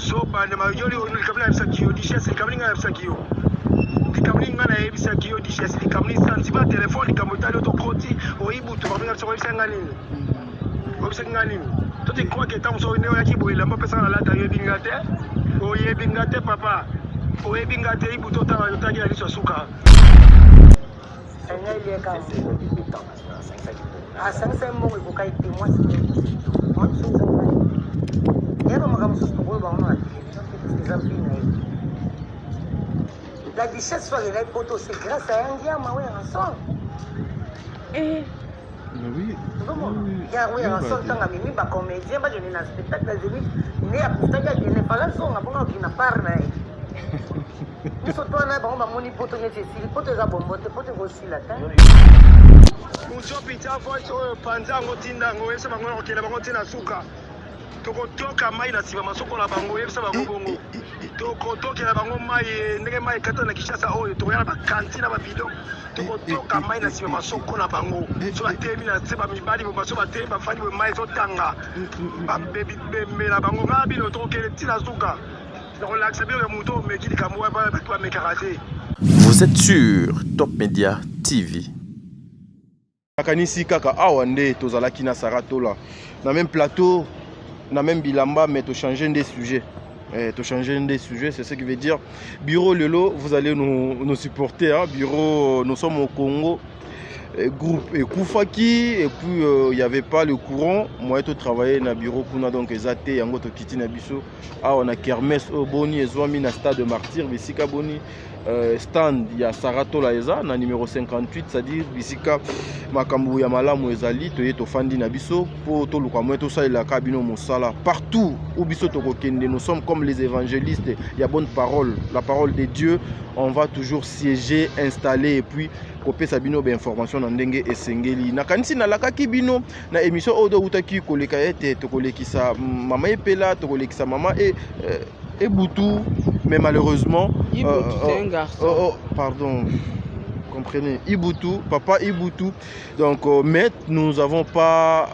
So bande majori on kabla msakio dishes kablinga msakio. Kablinga na ebisakio dishes kablinga sentiment téléphone kamotali otokoti oibu to kablinga so ngani. Obisa ngani. Toi tu crois que tant so neo yaki boila mpa pesa na lata yebingate. O yebingate papa. O yebingate ibu to ta yotaki ali so suka. Ah, ça c'est un mot que vous avez dit, moi c'est moi je suis un et comme comme ça pour vous on a la richesse sur les photos c'est grâce à un gars moi en son oui comment il y a oui en son tant ami ba comédien ba je n'ai pas spectacle de lui mais à tout ça il n'est pas là son bon qui n'a pas rien surtout on a bon ba moni poto ne c'est si poto za bombo te poto aussi la temps Mujopita voice oyo panza ngotinda ngo yesa bango okela bango tina suka tokotoka mai na siba masoko la bango yesa bango bongo tokotokela bango mai ndenge mai kata na Kishasa oyo toyala ba kantina ba bidon tokotoka mai na siba masoko na bango so batemi na seba mibali bo so batemi ba fani bo mai so tanga ba bebi bembe la bango ngabi no tokele tina suka relaxa bien le mouton mais qui comme moi ba toi me karaté. Vous êtes sur Top Media TV. Nakanisi kaka awa nde tozalaki na Saratola na même plateau na même bilamba mais to changer des sujets c'est ce qui veut dire bureau lelo vous allez nous supporter hein? Bureau nous sommes au Congo groupe Ekoufaki et puis il y avait pas le courant moi to travailler na bureau kuna donc ezate yango to kiti na biso awa na kermesse au boni ezwami na stade de martyr bisika boni stand ya Saratola eza na numéro 58 c'est-à-dire bisika makambu ya malamu ezali toye to fandi na biso po to luka mwe to salela ka bino mosala partout où biso to kokende nous sommes comme les évangélistes il y a bonne parole la parole de Dieu on va toujours siéger installer et puis kopesa bino ba information na ndenge esengeli na kanisi na lakaki bino na émission odo utaki koleka ete to kolekisa mama epela to kolekisa mama et Boutou, mais malheureusement c'est un garçon. Pardon, comprenez, Iboutou, papa Iboutou. Donc, mais nous n'avons pas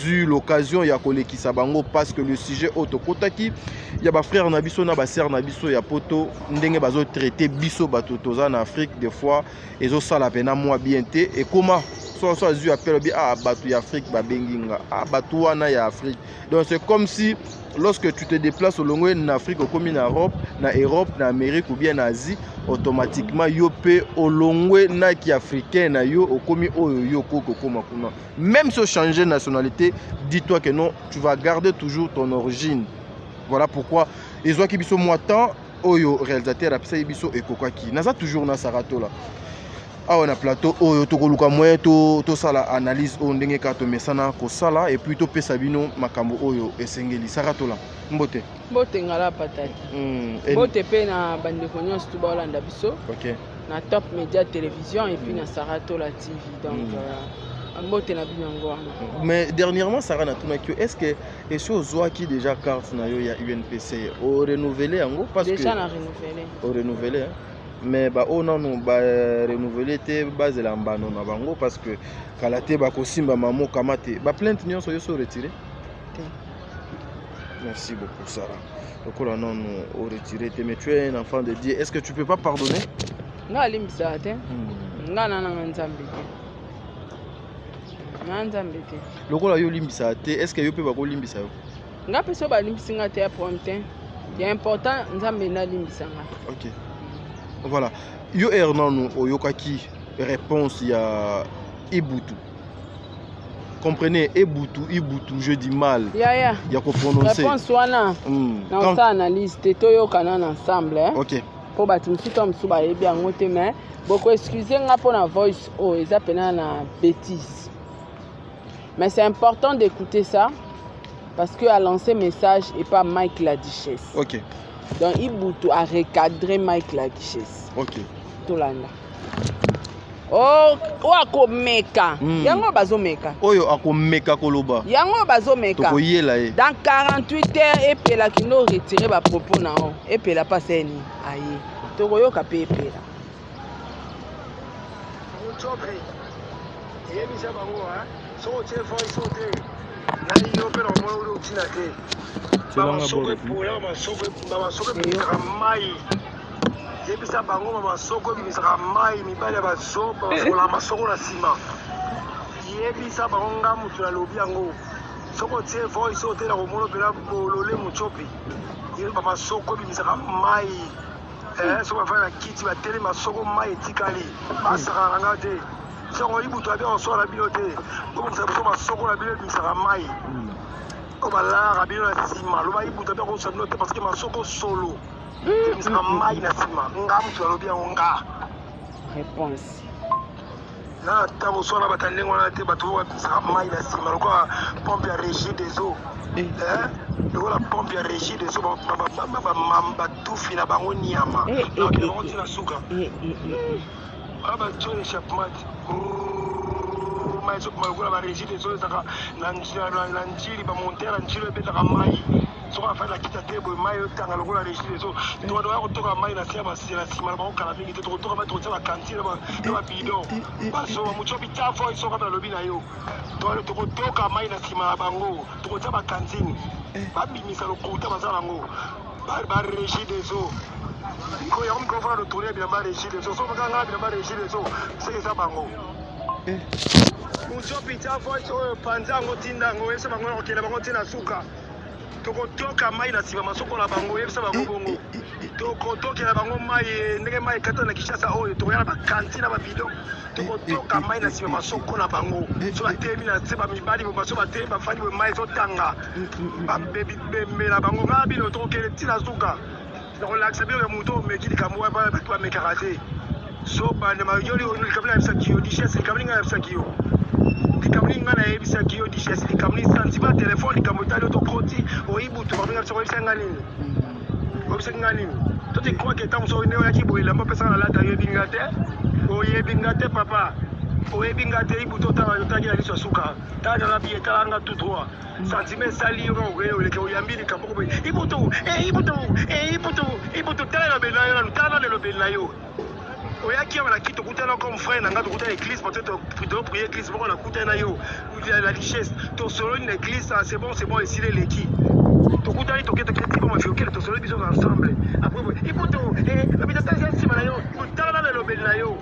eu l'occasion ya koleki sabango parce que le sujet otokotaki, il y a ba frère nabiso na ba sœur nabiso ya poto ndenge bazo traiter biso batotoza en Afrique des fois ezo sala pena moi bien té et comment soit eu appel bi ah batu ya Afrique ba benginga ah batu wana ya Afrique. Donc c'est comme si lorsque tu te déplaces au long en Afrique, au en Europe, en Amérique ou bien en Asie, automatiquement, yo pe au long na qui africain na yo au komi yo koko koma kuna. Même si changer de nationalité, dis-toi que non, tu vas garder toujours ton origine. Voilà pourquoi les gens qui biso moitan oyo réalisateur a pisa biso ekokaki. Naza toujours na Saratola. Ah on a plateau oyo tokoluka moyen to sala analyse o ndenge ka to mesana ko sala et puis to pesa bino makambo oyo esengeli Saratola mbote ngala pataki mbote pe na bandeko nyonso to ba Holanda biso OK na Top Media télévision et puis na Saratola TV donc mbote na bino ngwana. Mais dernièrement Sarah na tunaki est-ce que les choses qui déjà carte na yo ya UNPC au renouveler yango parce que déjà na renouveler au renouveler hein? Mais bah oh non bah renouveler te base la mbano na bango parce que kalate ba kosimba mamo kamate ba plainte nyonso yo so retirer. Merci beaucoup Sarah. Donc là non au retirer te mais tu es un enfant de Dieu. Est-ce que tu peux pas pardonner? Nga limbisa te. Nga nana nzambe te. Nzambe te. Lokola yo limbisa te, est-ce que yo pe ba ko limbisa yo? Nga peso ba limbisa nga te problème te. C'est important nzambe na limbisa nga. OK. Voilà. Yo Hernan oyokaki réponse ya Iboutou. Comprenez Iboutou, je dis mal. Ya ko prononcer. Réponse wana. Na ça analyse te toyokana ensemble hein. OK. Po bati msito msuba yebi yango te mais beaucoup excuser nga pour la voice o eza pena na bêtise. Mais c'est important d'écouter ça parce que a lancé message et pas Mike la Duchesse. OK. Donc Iboutou a recadré Mike la Duchesse. OK. Tolanda. Oh, akomeka. Yango bazomeka. Oyo akomeka koloba. Yango bazomeka. Tokoyela e. Dans 48 heures epela kino retirer ba propos na on. Epela paseni. Aye. Tokoyoka pe epela. Chopri. Yemi sabango hein. So te foi so te. Na yo pe na mona utina te. Masoko epola masoko ebimisaka mai. Yebisa bango masoko ebimisaka mai mibale ya bazoba bafola masoko na nsima. Yebisa bango nga mutu nalobi yango. Soko otie voice otela komona mpela bolole mochopi. Yeba masoko ebimisaka mai. Soko bafai na kiti batele masoko mai etikali. Basaka na nga te. Songo libutu abia osola bino te. Bokomisa biso masoko na bino ebimisaka mai. Obalara bino na nsima loba ibuta bia kosa bino te parce que masoko solo ebimisaka mai na nsima nga mutu alobi yango nga réponse na ntango osala bata ndenge wana te bato oyo babimisaka mai na nsima lokola pompe ya régie des eaux lokola pompe ya régie des eaux batufi na bango niama bango ntina suka wana batio échappement mai ezokoma lokola barégie des eaux ezaka na njili bamontere ya njili ebetaka mai soko afai na kita te boye mai otanga lokola régie des eaux tokotoka kotoka mai na se ya nsima na bakokala mingi te tokotoka mai tokotia bakantine na babidon bazoba mochopi tia foi soko ape nalobi na yo tokotoka mai na nsima na bango tokotia bakantine babimisa lokuta baza nango barégie des eaux yango mikrofona totourne ya bilamba régie des eaux soko kanga bilamba régie des eaux seke eza bango mochopi tia voice oyo panza yango tinda yango yebisa bango nakokende bango te na suka tokotoka mai na nsima masoko na bango yebisa bango bongo tokotokela bango mai ndenge mai ekata na kishasa oyo tokoya na bakanti na babidon tokotoka mai na nsima masoko na bango so batemi na se bamibali baso batemi bafandi boye mai ezotanga bambe na bango ngaa bino tokokende ntina suka nakolakisa bino ya moto omeki likambo bato bamekaka te so bandema yoli likambo nayebisaki yo dichese likambo ninga nayebisaki yo likambo ninga nayebisaki yo dichese likambo ni sentiment telefone likambo etali yo tokoti oyibutu baminga biso oyebisa nga nini oyebisaki nga nini toti kwake ntango so nde oyaki boye elamba opesaka na lata oyebinga te oyebinga te papa oyebinga te ibutu otangi na liso ya suka tala biye talanga tout droit sentiment esali yo kaka oleke oyambi likambo koboye ibutu tala elobeli na yo nanu tala na elobeli na yo oyaki awa na kiti tokutana comme frère na nga tokutana église parce que toprie église moko nakutana na yo la richesse tosololi na église c'est bon esili eleki tokutani toketi bamafiokele tosololi biso ensemble après ibutu abitata nsima na yo tala na elobeli na yo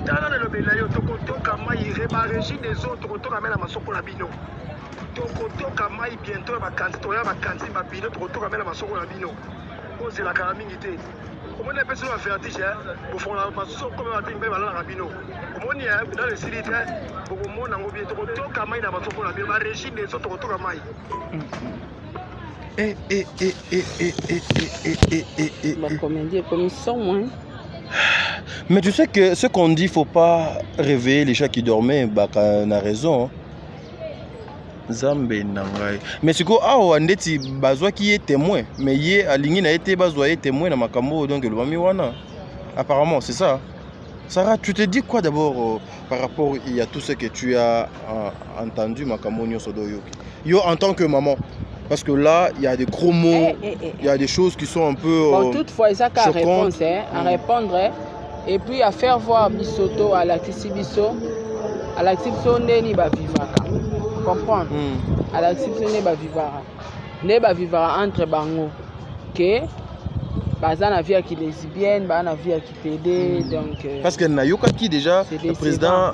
tala na elobeli na yo tokotoka mai barégie des eaux tokotoka mai na masoko na bino tokotoka mai bientôt ya bakanti tokoya bakanti babino tokotoka mai na masoko na bino ozelaka na mingi te omoni epesi bafertige bofongola masoko me batimi mpe balalaka bino omoni dans le sili te bokomona yango bie tokotoka mai na masoko na bino barégie des eaux tokotoka mai Mais tu sais que ce qu'on dit, faut pas réveiller les chats qui dormaient, on a raison. Zambe nangai. Mais c'est quoi ah ndeti bazwa qui est témoin, mais yé alingi na été bazwa est témoin na makambo donc le mami wana. Apparemment, c'est ça. Sarah, tu te dis quoi d'abord par rapport à tout ce que tu as entendu makambo nyoso doyoki. Yo en tant que maman. Parce que là, il y a des gros mots, il y a des choses qui sont un peu bon, toutefois, il y a qu'à répondre, à répondre, et puis à faire voir Bisoto à la Biso, à la Biso Neni Bavivaka. Comprendre? À la Biso Neni Bavivara. Ne Bavivara entre Bango. Que Bazan a vu qui lesbienne, Bazan a vu qui pédé, donc. Parce que Nayoka qui déjà, le président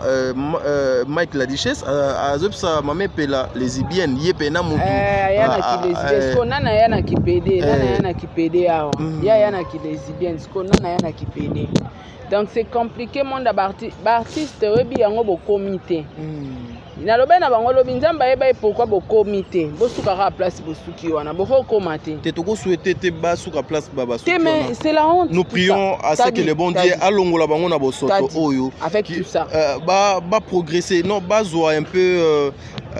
Mike Ladichesse a sa maman pela lesbienne, yepena mutu. Yana qui lesbienne, qu'on a yana qui pédé, yana qui pédé awa. Yana qui lesbienne, qu'on a yana qui pédé. Donc c'est compliqué mon d'artiste rebi yango bo comité. Na loba na bango lobi nzamba yeba pourquoi bo comité. Bo sukara place bo suki wana, bo ko komate. Te toko souhaiter te ba suka place baba suki. Mais c'est la honte. Nous prions à ce que le bon Dieu alongola bango na bo soto oyo. Avec tout ça. Ba progresser, non ba zoa un peu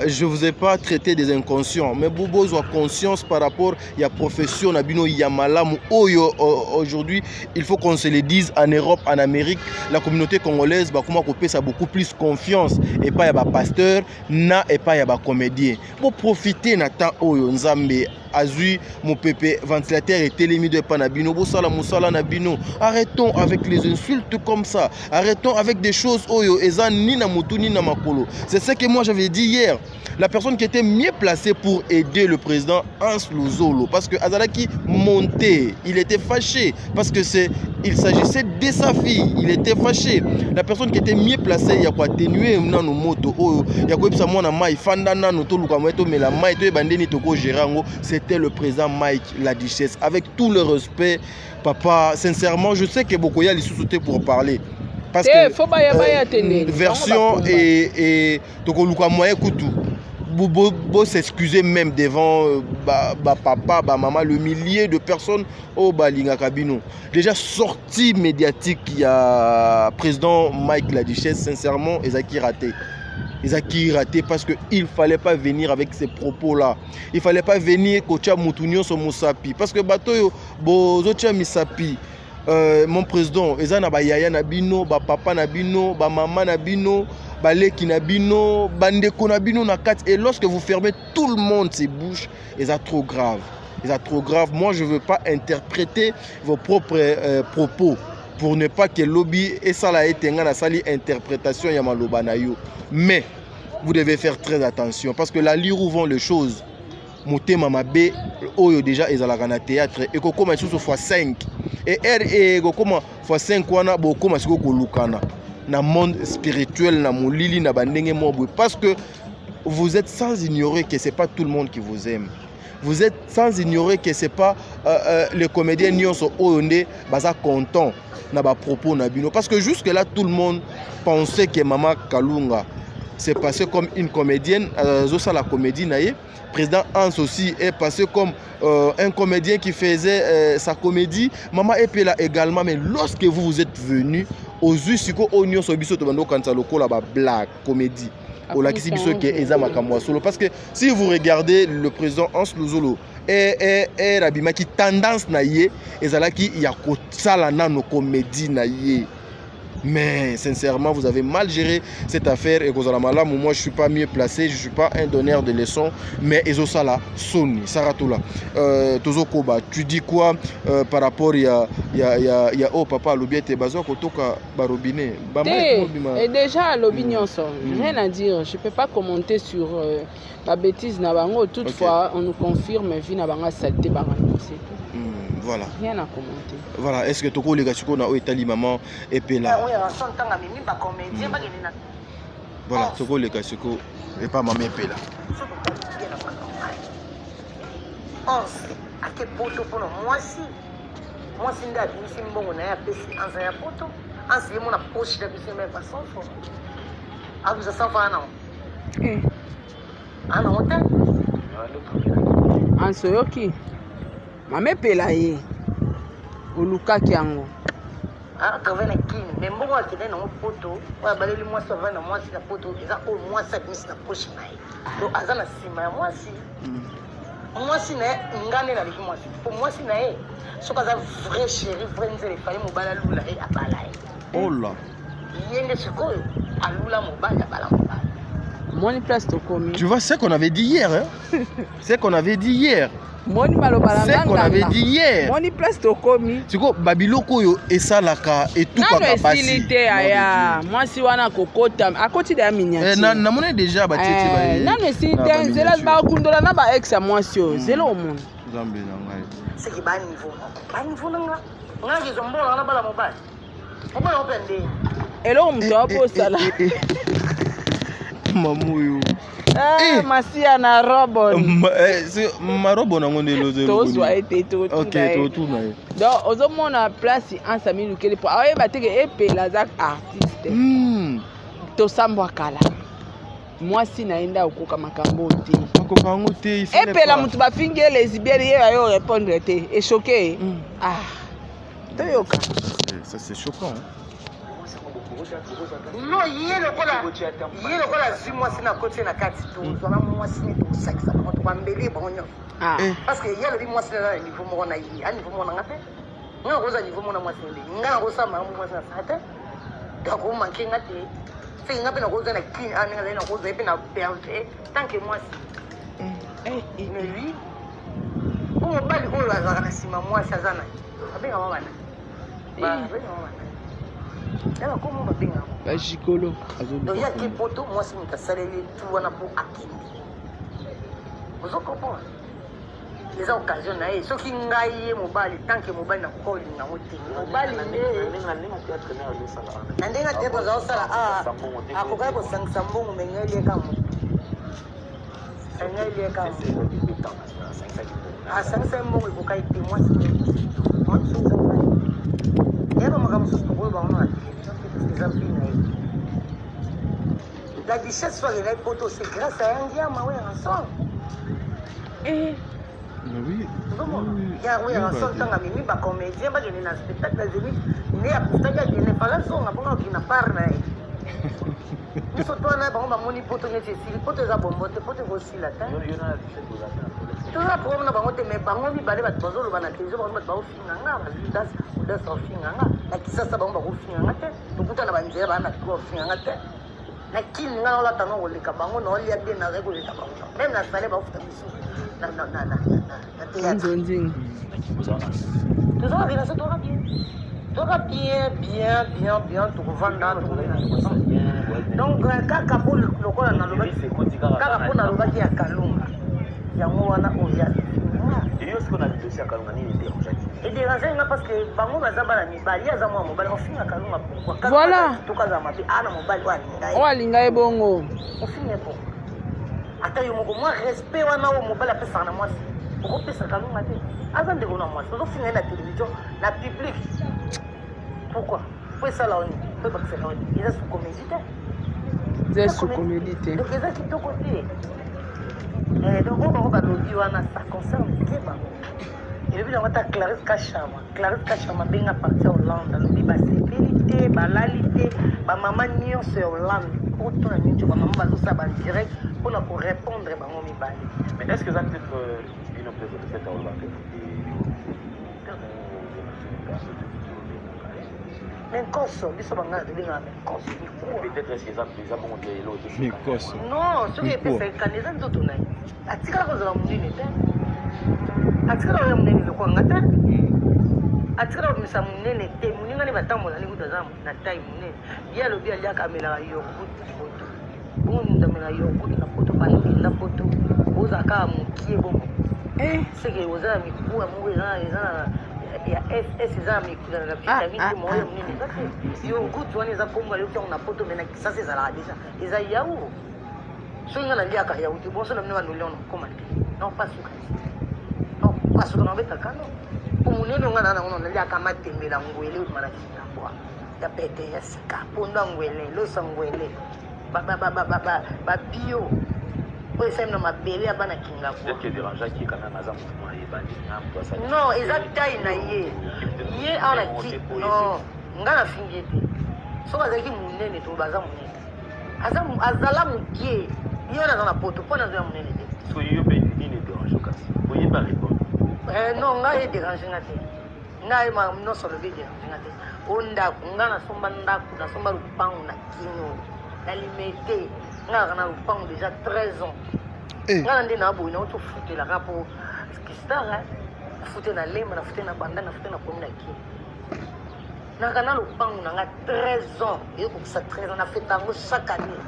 je vous ai pas traité des inconscients, mais bobo zoa conscience par rapport ya profession na bino ya malamu oyo aujourd'hui, il faut qu'on se le dise en Europe, en Amérique, la communauté congolaise ba kuma ko pesa beaucoup plus confiance et pas ya ba pasteur na et pas ya ba comédien. Pour profiter na temps oyo nzambe azui mon pépé ventilateur et télémi de panabino bosala musala nabino. Arrêtons avec les insultes comme ça. Arrêtons avec des choses oyo eza ni na mutu ni na makolo. C'est ce que moi j'avais dit hier. la personne qui était mieux placée pour aider le président Hans Luzolo, parce que Azalaki montait, il était fâché, parce que il s'agissait de sa fille, il était fâché. La personne qui était mieux placée, il y a quoi atténuer nos motos, il y a quoi c'était le président Mike la Duchesse. Avec tout le respect, papa, sincèrement, je sais que beaucoup y a les sous-soutés pour parler. Parce que version et tokoluka moyen kutu. Bobo s'excuser même devant papa, maman, le millier de personnes au Balinga Kabino. Déjà sorti médiatique, il y a président Mike la Duchesse, sincèrement, Ezaki raté. Ezaki raté parce qu'il ne fallait pas venir avec ces propos-là. Il ne fallait pas venir Kocha Moutounion sur Moussapi. Parce que Batoyo, Bozocha Misapi, mon président, Ezana Bayaya Nabino, Papa Nabino, Maman Nabino, Baleki Nabino, Bandeko Nabino Nakat. Et lorsque vous fermez tout le monde ses bouches, c'est trop grave. C'est trop grave. Moi, je ne veux pas interpréter vos propres propos pour ne pas que lobby et ça l'a été une sali interprétation Yamaloba Nayo. Mais vous devez faire très attention parce que la lire où vont les choses. Moté Mamabe, Oyo déjà est à la théâtre et qu'on commence sur x5. Et comment x5 wana beaucoup mais lukana na monde spirituel na molili na bandenge mobwe parce que vous êtes sans ignorer que c'est pas tout le monde qui vous aime. Vous êtes sans ignorer que c'est pas les comédiens nyonso oyonde baza content na ba propos na bino parce que jusque là tout le monde pensait que Mama Kalunga c'est passé comme une comédienne zosa la comédie naie. Président Hans aussi est passé comme un comédien qui faisait sa comédie. Maman Epela également, mais lorsque vous êtes venu aux Usiko Onyo Sobiso Tobando Kansaloko la blague comédie. Parce que si vous regardez le président Hans Luzolo et Rabima qui tendance naïe et zalaki il y a kotala na nos comédies naïe. Mais sincèrement, vous avez mal géré cette affaire et moi je ne suis pas mieux placé, je ne suis pas un donneur de leçons, mais Ezosala, Sony, Saratola, Tozo Koba, tu dis quoi par rapport il y a oh papa, l'obiete bazo kotoka barobine. Et déjà l'opinion rien à dire, je ne peux pas commenter sur la bêtise nabango. Toutefois, okay. On nous confirme vie nabanga saleté bango, c'est tout. Voilà. Rien à commenter. Voilà, est-ce que Toko les gars na Oetali maman et Pela. Voilà, Toko les gars et pas maman et Pela. À quel poto pour moi si moi si nda bisi mbongo na ya pesi anza ya poto ansi mo na poche da bisi même pas sans fond. Ah vous ça va non. Ah non t'es. Anso yoki. Mame Pela ye. Oluka kiango. Ah, travailler na kin, mais mbongo akende na poto, wa baleli moi ça va na moi si na poto, eza au moins 7 minutes na poche naï. Donc azana sima moi si. Moi si na ngane na liki moi si. Pour moi si na e, so kaza vrai chéri, vrai nzele fali mobala lula e abala e. Oh là. Yende sikoyo, alula mobala bala mobala. Moni place to komi. Tu vois ce qu'on avait dit hier hein? C'est qu'on avait dit hier. Moni malobala c'est qu'on avait dit hier. Moni place to komi. Siko babiloko yo esalaka et tout kaka basi. Facilité aya. Moi si wana kokota akoti da miniature. Na mona déjà ba tete ba. Na ne si ten zela ba kundola na ba ex moi sio. Zela o monde. Zambe na ngai. C'est qui ba niveau. Ba niveau nanga. Ngai zombola na bala mobile. Mobile opende. Elo mto hapo sala. Mamuyo. Masia na robon. Ma robon ngonde lozo. Tozwa ete to. OK, to tout na. Donc ozomona place ansami lukele po. Awe bateke Epela zak artiste. To sambwa kala. Moi si naenda okoka makambo te. Okoka ngote ici. Epela mutu ba finge lesbienne ye ayo répondre te. Et choqué. Ah. Toyoka. Ça c'est choquant. Non, hier le cola, si moi c'est na côté na kati to, zona moi c'est ni to sexe, on to bambeli bonyo. Ah. Parce que hier le moi c'est là niveau mo na yi, ani niveau mo na ngate. Nga roza niveau mo na moi c'est nga roza ma mo na sate. Donc on manque ngate. C'est nga pe na roza na kin, ani nga na roza pe na perte, tant que moi c'est. Mais lui, on va pas lui la zana sima moi ça zana. Abenga mama na. Ba, abenga mama na. yaba komo babenga ba jikolo donc ya ki poto moi si muta saleli tout wana pour akindi vous comprenez les occasions na ye soki ngai ye mobali tant que mobali na kolinga mote mobali na ndenga te ko za osala akoka ko sangisa mbongo mengeli eka mo engeli eka sangisa mbongo ikoka ite moi yaba makambo soso ko ba ona la richesse soit les poteaux c'est grâce à un diamant ouais ensemble oui. Oui, en son temps, Mimi, ma comédien, je n'ai pas spectacle, je n'ai pas la son, qui n'a pas rien. Nous sommes tous les gens qui ont été potes à bon, potes aussi la tête. Tout ça pour nous, mais par contre, il fallait que nous ayons la télévision, nous avons fait un an, nous avons fait un an, nous avons fait un an, nous avons fait un an, na kili nga wala tano wole kabango na wali abie na rego le kabango même na salé ba futa biso na nzonzing tout ça vient ça toi bien tout vendre donc kaka pour lokola na loba kaka pour na loba ya kalunga yango wana oya et ce qu'on a dit aussi à kalunga ni dérangeant et dérangeant parce que bango bazaba la mibali ya za mwa mobali ofinga kalunga pourquoi voilà to kaza mabe ana mobali wa linga o alinga ebongo ofinga po ata yo moko moi respect wana o mobali apesa na mwasi okopesa kalunga te aza ndeko na mwasi ozofinga na télévision na public pourquoi pour ça là on peut pas que ça on il est sous comédie c'est sous comédie donc ils ont quitté côté donc on va dire wana ça concerne Keba et puis on va ta Clarisse Kachama benga parti Hollande lobi ba sécurité ba lalité ba maman nion sur Hollande pour tout la nuit ba maman ba ça ba direct pour la pour répondre ba ngomi ba mais est-ce que ça peut être une opération de cette Hollande mais koso biso banga de benga mais koso peut-être est-ce que ça peut avoir monté l'autre mais koso non ce qui est fait kaneza ndoto na atika ko zala munene te atika ko munene ko ngata atika ko misa munene te muninga ni batambola ni kudaza na tai munene ya lobi alia kamera yo kutu bon ndamela yo kutu na poto ba na poto oza ka mukie bon c'est que oza mi kuwa muweza ya SS za mikula na vitamine moyo munene kati yo kutu wani za komba yo kwa na poto mena kisasa za la déjà eza yawo so ngana lia ka yawo bon so na mna no leon komande non pas suka non pas suka na beta kano umunene ngana na ngona lia ka matembela ngwele mara kitambwa ya pete ya sika ponda ngwele lo sangwele ba bio o semna mabele abana kinga ko que dérangeant qui quand même azam moi ebandi na mtu asa non exactai na ye ana ki non ngana fingete so bazaki munene to baza munene azala mukie yona dans la poto pona za munene te so yo pe ni ne dérange kasi vous y pas répondre non ngai dérange ngate ngai ma no solo be dérange ngate onda ngana somba ndaku na somba lupangu na kino na limité ngana na lupangu déjà 13 ans ngana ndina bo ina to futé la rapo skistara futé na lema na futé na banda na futé na komna ki na kana lupangu na nga 13 ans et pour ça 13 ans na fait tango chaque année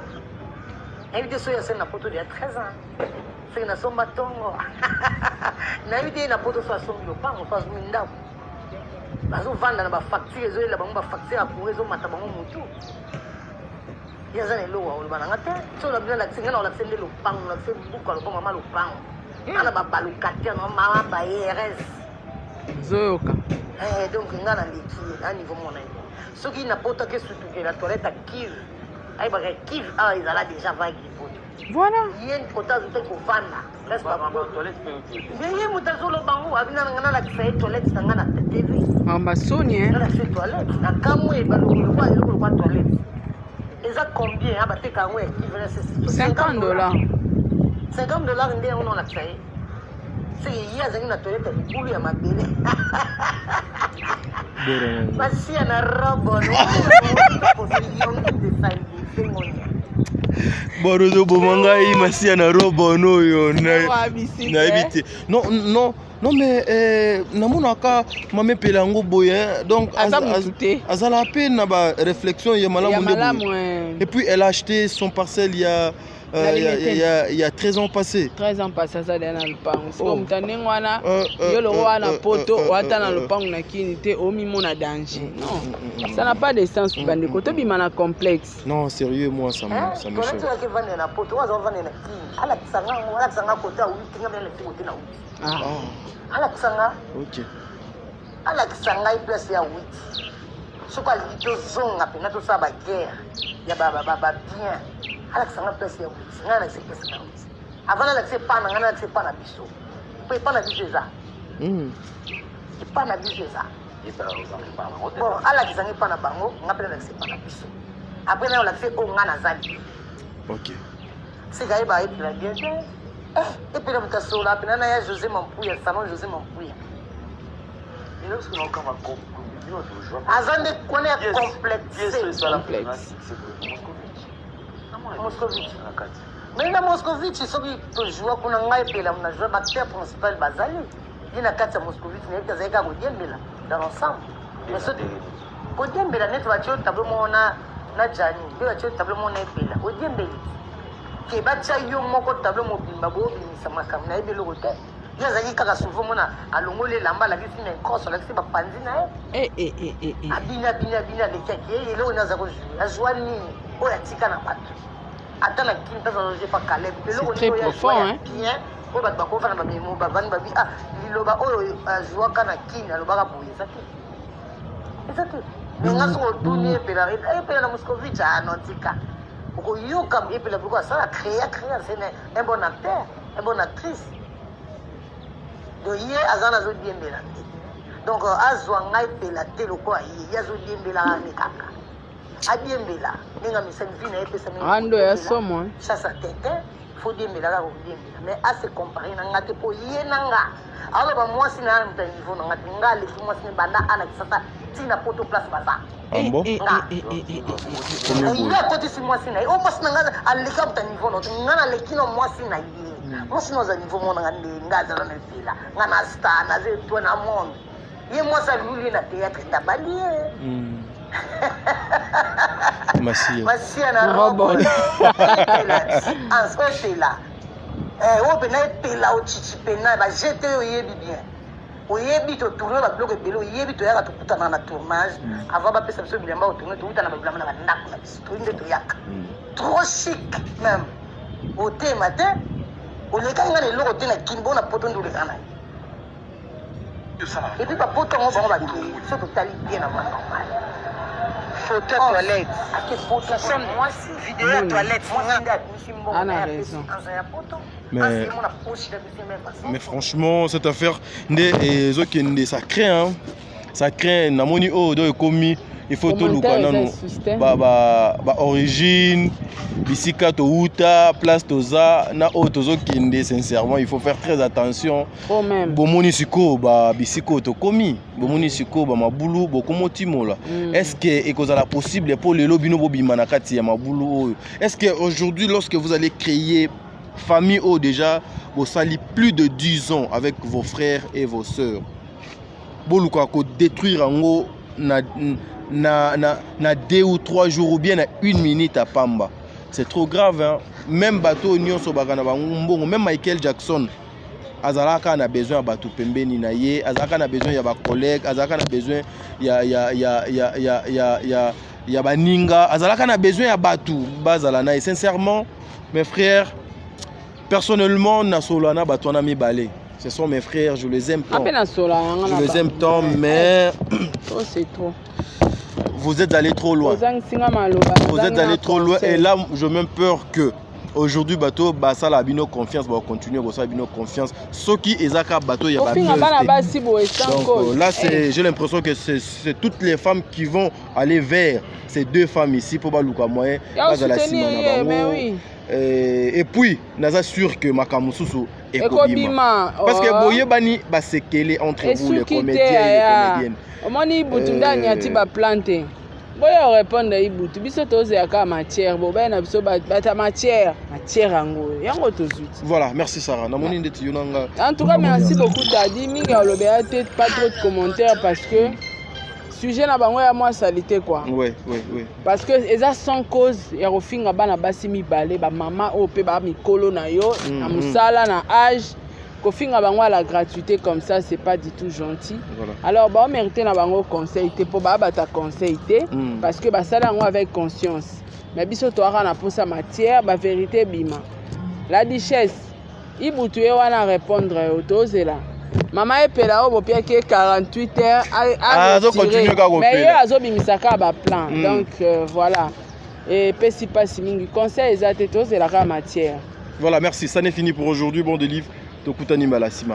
invité so ya na poto de 13 ans c'est na somba tongo na invité na poto so sombi lupangu so minda bazo vanda na ba facture zo la ba facture pour zo mata bango mutu yazane lo wa ulbana ngate so la bila la tsinga na la tsende lo pang la tse buka lo mama lo pang ana ba balukati no mama ba yeres zoyoka donc ngana liki à niveau mona soki na pota ke surtout que la toilette kive ay ba kive ils ala déjà vague poto voilà yen kota zo ko vanda laisse pas toilette peut mais yen mutazo lo bango abina ngana la toilette ngana TV mamba soni la toilette na kamwe ba lo kwa toilette. Ils ont combien à battre quand ouais qui veut $50. $50 ndé on a fait. C'est hier j'ai une toilette pour lui à ma belle. Parce qu'il y a un robot. Borozo bomangai masia na robo no yo na habité. Non Non mais namonaka mame pelango boye donc azala peine na ba réflexion ya malamu. Et puis elle a acheté son parcelle il y a 13 ans passés. 13 ans passés ça dans le pang. Comme mutane wana yo lo wana poto wata na le pang na kini te omi mona danger. Non. Ça n'a pas de sens bande ko to bima na complexe. Non, sérieux moi ça me choque. Tu vas que vendre na poto, wa vendre na kini. Ala kisanga kota u tinga mele ti na u. Ala kisanga. OK. Ala kisanga place ya 8. Soka lito zonga pena to sa ba guerre. Ya ba bien. Ala kisanga place ya 8. Ngana se place na 8. Avant la se pa na ngana se pa na biso. Pe pa na biso za. Pa na biso za. Bon, ala kisanga pa na bango, ngapela na se pa na biso. Après na la se o ngana zali. OK. C'est gars ba et bien. Et puis là sur la pena na ya José Mampouya, salon José Mampouya. Et lorsque nous avons Azande connaît complexe. Moscovitch. Mais na Moscovitch soki to jouer kuna ngai pela na jouer acteur principal bazali. Ina kati ya Moscovitch na eka zaika kodiembela dans l'ensemble. Mais ce kodiembela net va tio tableau mona na jani, va tio tableau mona pela. Kodiembeli. Ke bacha yo moko tableau mobimba bo bimisa makamna ebelo kote. Ya zaki kaka souvent mona alongole lamba la bisi na cross la kisi ba panzi na abina le kaki ele ona za ko jouer. Azwani o ya tika na patu. Attends la qui ne pas Caleb. C'est très profond, hein. Bien. O ba ba ko fana ba memo ba van ba bi liloba o azwa kana kin aloba ka boye ça. Exact. Nga so duni pela na Moscovitch anotika. Oko yo kam pela beaucoup ça la créer c'est un bon acteur, un bon actrice. Donc hier azana zo diembela. Donc azwa ngai pela telo kwa hier yazo diembela ne kaka. Adiembela ninga misanvina epesa mingi ando ya somo sasa tete faut diembela ka diembela mais à se comparer na ngate po yenanga alors ba mwasi na mta niveau na ngate ngale fi mwasi banda ana kisasa tina poto place baza Ambo il a côté si mwasi na o mwasi na ngale alika mta niveau no ngana lekino mwasi na ye mwasi no za niveau mona ngande ngaza na pila ngana star na ze to na monde ye mwasi luli na théâtre tabalie Masia na robot. En ce c'est là. O pena pela o chichi pena ba jeté o yebi bien. O yebi to tourner ba bloc pelo o yebi to yaka to kutana na tournage avant ba pesa biso bilamba o tourner to kutana ba bilamba na ndako na biso to inde to yaka. Trop chic même. O te matin o le kanga le loko te na kimbo na poto ndule kana. Et puis ba poto ngo ba ki so to tali bien na normal. Photo toilette. À quel photo moi si vidéo toilette moi on a raison. Mais franchement cette affaire ça craint ça craint namoni o do komi il faut tout lukana ba origine bisika to uta place toza na o tozo kende sincèrement il faut faire très attention bomoni siko ba bisiko to komi bomoni siko ba mabulu bokomoti mola est-ce que ekozala possible pour le lobino bobima na kati ya mabulu oyo est-ce que aujourd'hui lorsque vous allez créer famille o déjà vous sali plus de 10 ans avec vos frères et vos sœurs boluka ko détruire ngo na 2 ou 3 jours ou bien à 1 minute à Pamba. C'est trop grave, hein? Même bateau même Michael Jackson, Azalaka a besoin de bateau pembeni na ye, Azalaka a besoin de collègues, Azalaka a besoin ya baninga, Azalaka a besoin de bateau bazalana. Et sincèrement, mes frères, personnellement, na solana batona mi balé. Ce sont mes frères, je les aime tant. Je les aime tant, mais c'est trop. Vous êtes allé trop loin. Vous êtes allé trop loin. Et là, j'ai même peur que aujourd'hui, bateau, ça la bino confiance, va continuer à ça bino confiance. Ce qui est à bateau, il y a pas donc là, j'ai l'impression que c'est toutes les femmes qui vont aller vers ces deux femmes ici pour baluka moyen. Et puis, naza sûr que Makamususu est Kobima. Parce que boye bani ba sekele entre vous les comédiens et les comédiennes. Omoni butunda nyati ba planté. boya répondre ibutu biso tozeyaka matière bobai na biso bata matière yango tozuti. Voilà, merci Sarah. Namoni ndeti yonanga. En tout cas, merci beaucoup Tadi. Minga olobea te pas trop de commentaires parce que sujet na bango ya moi salité quoi. Ouais. Parce que eza sans cause ya kofinga bana basi mibale ba mama o pe ba mikolo na yo na musala na âge kofinga bango à la gratuité comme ça c'est pas du tout gentil. Voilà. Alors ba mériter na bango conseil te po ba ta conseil te parce que ba sala ngo avec conscience. Mais biso to ara na posa matière ba vérité bima. La duchesse ibutu ye wana répondre autozela. Maman epela o bopia ke 48 heures à mais yo azobimisaka ba plan. Donc voilà. Et pesi pasi mingi conseil ezate tozela ka matière. Voilà, merci. Ça n'est fini pour aujourd'hui. Bon délivre. Tokutani Malasima.